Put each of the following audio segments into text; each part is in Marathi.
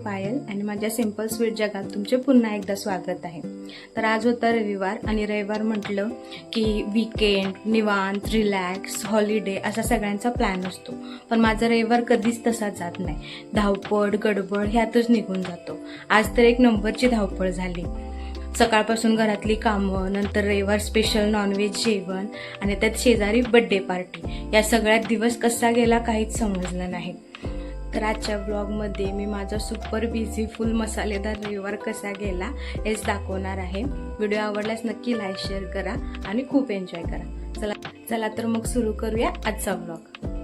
पायल आणि माझ्या सिंपल स्वीट जगात तुमचे पुन्हा एकदा स्वागत आहे। तर आज होता रविवार आणि रविवार म्हटलं की वीकेंड, निवांत, रिलॅक्स, हॉलिडे असा सगळ्यांचा प्लॅन असतो। पण माझा रविवार कधीच तसा जात नाही। धावपळ, गडबड ह्यातच निघून जातो। आज तर एक नंबरची धावपळ झाली। सकाळपासून घरातली कामं, नंतर रविवार स्पेशल नॉनव्हेज जेवण आणि त्यात शेजारी बर्थडे पार्टी, या सगळ्यात दिवस कसा गेला काहीच समजलं नाही। तर आजच्या ब्लॉगमध्ये मी माझा सुपर बिझी फुल मसालेदार रविवार कसा गेला हेच दाखवणार आहे। व्हिडिओ आवडल्यास नक्की लाईक शेअर करा आणि खूप एन्जॉय करा। चला तर मग सुरू करूया आजचा ब्लॉग।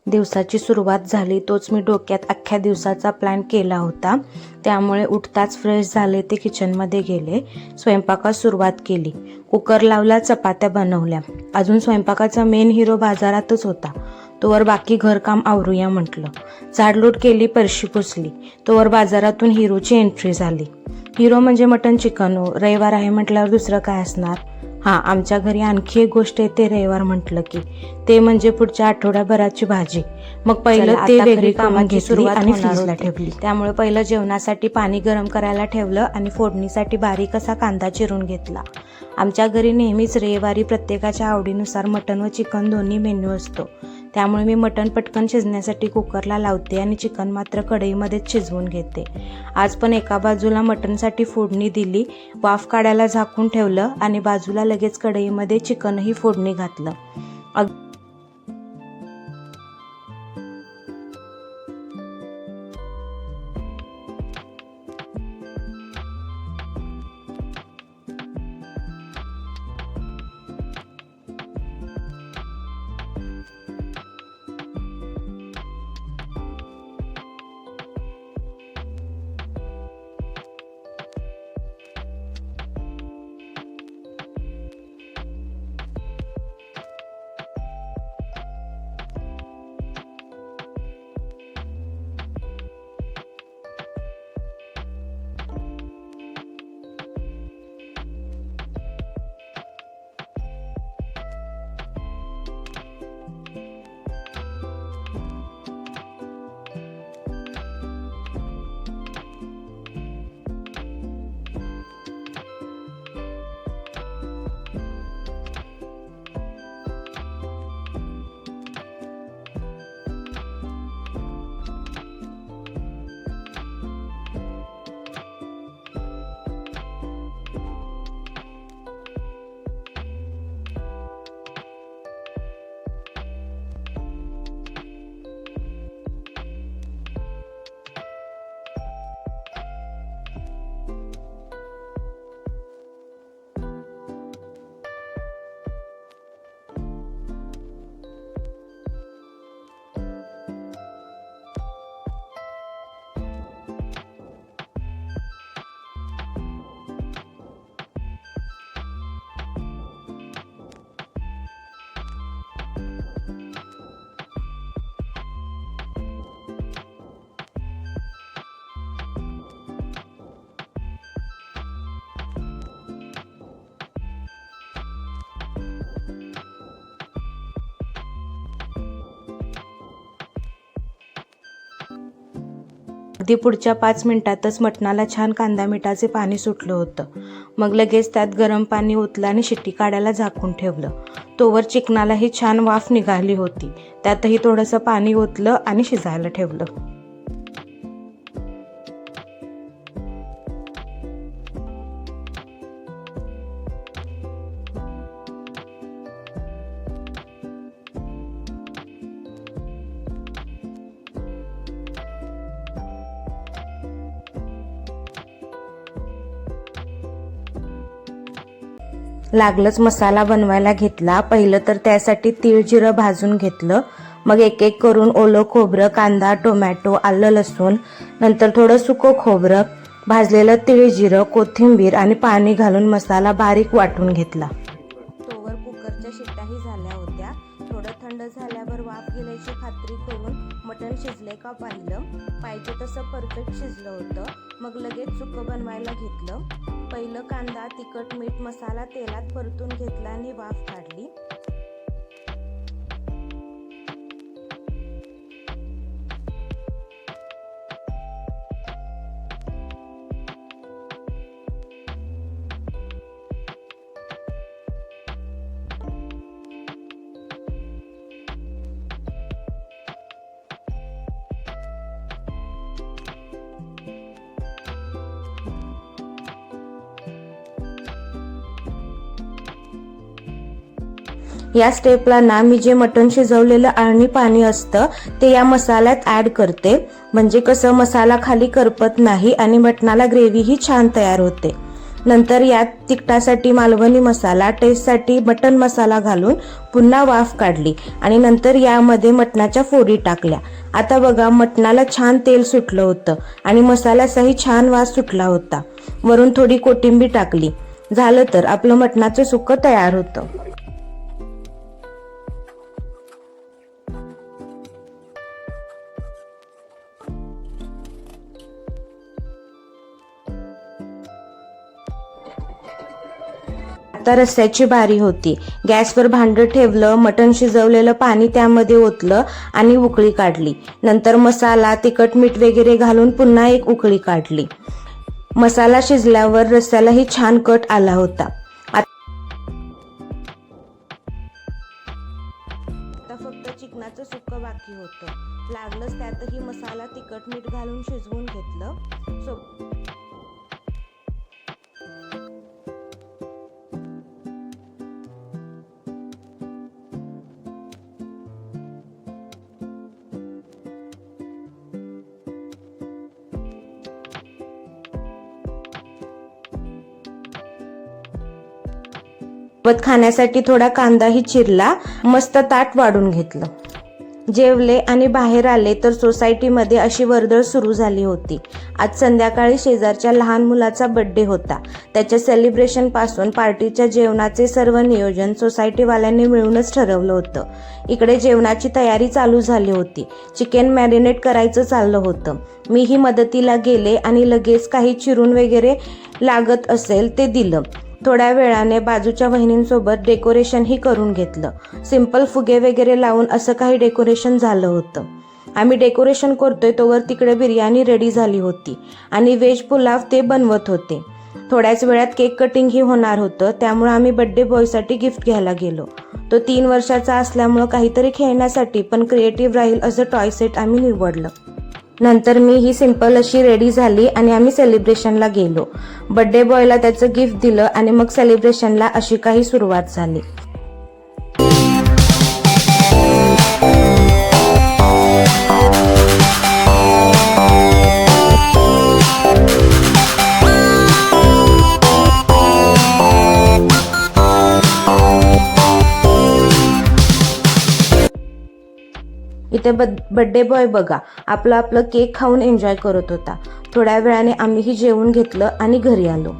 दिवसाची सुरुवात झाली तोच मी डोक्यात अख्ख्या दिवसाचा प्लॅन केला होता। त्यामुळे उठताच फ्रेश झाले ते किचनमध्ये गेले, स्वयंपाकास सुरुवात केली। कुकर लावला, चपात्या बनवल्या। अजून स्वयंपाकाचा मेन हिरो बाजारातच होता, तोवर बाकी घरकाम आवरूया म्हटलं। झाडलोट केली, फरशी पुसली, तोवर बाजारातून हिरोची एंट्री झाली। हिरो म्हणजे मटन चिकन, रविवार आहे म्हटल्यावर दुसरं काय असणार। हां, आमच्या घरी आणखी एक गोष्ट येते रविवार म्हटलं की, ते म्हणजे पुढच्या आठवड्याभराची भाजी। मग पहिलं ते वेगळी कामाची सुरुवात आणि फ्रीजला ठेवली। त्यामुळे पहिलं जेवणासाठी पाणी गरम करायला ठेवलं आणि फोडणीसाठी बारीक असा कांदा चिरून घेतला। आमच्या घरी नेहमीच रविवारी प्रत्येकाच्या आवडीनुसार मटन व चिकन दोन्ही मेन्यू असतो। त्यामुळे मी मटण पटकन शिजण्यासाठी कुकरला लावते आणि चिकन मात्र कढईमध्येच शिजवून घेते। आज पण एका बाजूला मटणसाठी फोडणी दिली, वाफ काढायला झाकून ठेवलं आणि बाजूला लगेच कढईमध्ये चिकनही फोडणी घातलं। अगदी पुढच्या 5 मिनिटातच मटणाला छान कांदा मिठाचे पाणी सुटलं होतं। मग लगेच त्यात गरम पाणी ओतलं आणि शिट्टी काढायला झाकून ठेवलं। तोवर चिकनालाही छान वाफ निघाली होती। त्यातही थोडंसं पाणी ओतलं आणि शिजायला ठेवलं। लागलंच मसाला बनवायला घेतला। पहिलं तर त्यासाठी तीळ जिरं भाजून घेतलं। मग एक एक करून ओलं खोबरं, कांदा, टोमॅटो, आलं, लसूण, नंतर थोडं सुकं खोबरं, भाजलेलं तीळ जिरं, कोथिंबीर आणि पाणी घालून मसाला बारीक वाटून घेतला। तोवर कुकरच्या शिट्ट्याही झाल्या होत्या। थोडं थंड झाल्यावर वाफ गेल्याची खात्री करून मटण शिजले का पाहिलं। पाहिजे तसं परफेक्ट शिजलं होतं। मग लगेच सुकं बनवायला घेतलं। पहिलं कांदा, तिखट, मीठ, मसाला तेलात परतून घेतला आणि वाफ काढली। या स्टेपला ना मी जे मटण शिजवलेलं आळणी पाणी असतं ते या मसाल्यात ऍड करते, म्हणजे कसं मसाला खाली करपत नाही आणि मटणाला ग्रेव्हीही छान तयार होते. नंतर यात तिखटासाठी मालवणी मसाला, टेस्टसाठी मटण मसाला घालून पुन्हा वाफ काढली आणि नंतर यामध्ये मटणाच्या फोडी टाकल्या. आता बघा मटणाला छान तेल सुटलं होतं आणि मसाल्याचाही छान वास सुटला होता. वरून थोडी कोथिंबीर टाकली. झालं तर आपलं मटणाचं सुक्कं तयार होतं. आता रस्स्याची बारी होती. गॅसवर भांडं ठेवलं, मटण शिजवलेलं पाणी त्यामध्ये ओतलं आणि उकळी काढली. नंतर मसाला, तिखट, मीठ वगैरे घालून पुन्हा एक उकळी काढली. मसाला शिजल्यावर रस्स्यालाही छान कट आला होता. आता फक्त चिकनाचं सुक्कं बाकी होतं. लागलंच त्यातही मसाला, तिखट, मीठ घालून शिजवून घेतलं. सोबत खाण्यासाठी थोडा कांदाही चिरला. मस्त ताट वाढून घेतलं. जेवले आणि बाहेर आले तर सोसायटीमध्ये अशी वर्दळ सुरू झाली होती. आज संध्याकाळी शेजारच्या लहान मुलाचा बर्थडे होता. त्याच्या सेलिब्रेशन पासून पार्टीच्या जेवणाचे सर्व नियोजन सोसायटीवाल्यांनी मिळूनच ठरवलं होतं. इकडे जेवणाची तयारी चालू झाली होती. चिकन मॅरिनेट करायचं चाललं होतं. मीही मदतीला गेले आणि लगेच काही चिरून वगैरे लागत असेल ते दिलं. थोड्या वेळाने बाजूच्या वहिनींसोबत डेकोरेशनही करून घेतलं. सिंपल फुगे वगैरे लावून असं काही डेकोरेशन झालं होतं. आम्ही डेकोरेशन करतोय तोवर तिकडे बिर्याणी रेडी झाली होती आणि व्हेज पुलाव ते बनवत होते. थोड्याच वेळात केक कटिंगही होणार होतं, त्यामुळे आम्ही बर्थडे बॉयसाठी गिफ्ट घ्यायला गेलो. तो 3 वर्षाचा असल्यामुळं काहीतरी खेळण्यासाठी पण क्रिएटिव्ह राहील असं टॉय सेट आम्ही निवडलं. नंतर मी ही सिंपल अशी रेडी झाली आणि आम्ही सेलिब्रेशनला गेलो. बर्थडे बॉयला त्याचं गिफ्ट दिलं आणि मग सेलिब्रेशनला अशी काही सुरुवात झाली. इथे बर्थडे बॉय बघा आपलं केक खाऊन एन्जॉय करत होता. थोड्या वेळाने आम्हीही जेवून घेतलं आणि घरी आलो.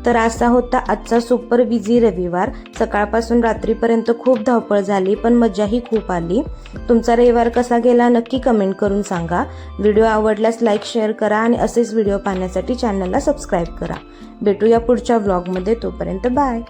तर असा होता आजचा सुपर बिझी रविवार. सकाळपासून रात्रीपर्यंत खूप धावपळ झाली पण मजाही खूप आली. तुमचा रविवार कसा गेला नक्की कमेंट करून सांगा. व्हिडिओ आवडल्यास लाईक, शेअर करा आणि असेच व्हिडिओ पाहण्यासाठी चॅनलला सबस्क्राईब करा. भेटूया पुढच्या व्लॉगमध्ये. तोपर्यंत बाय.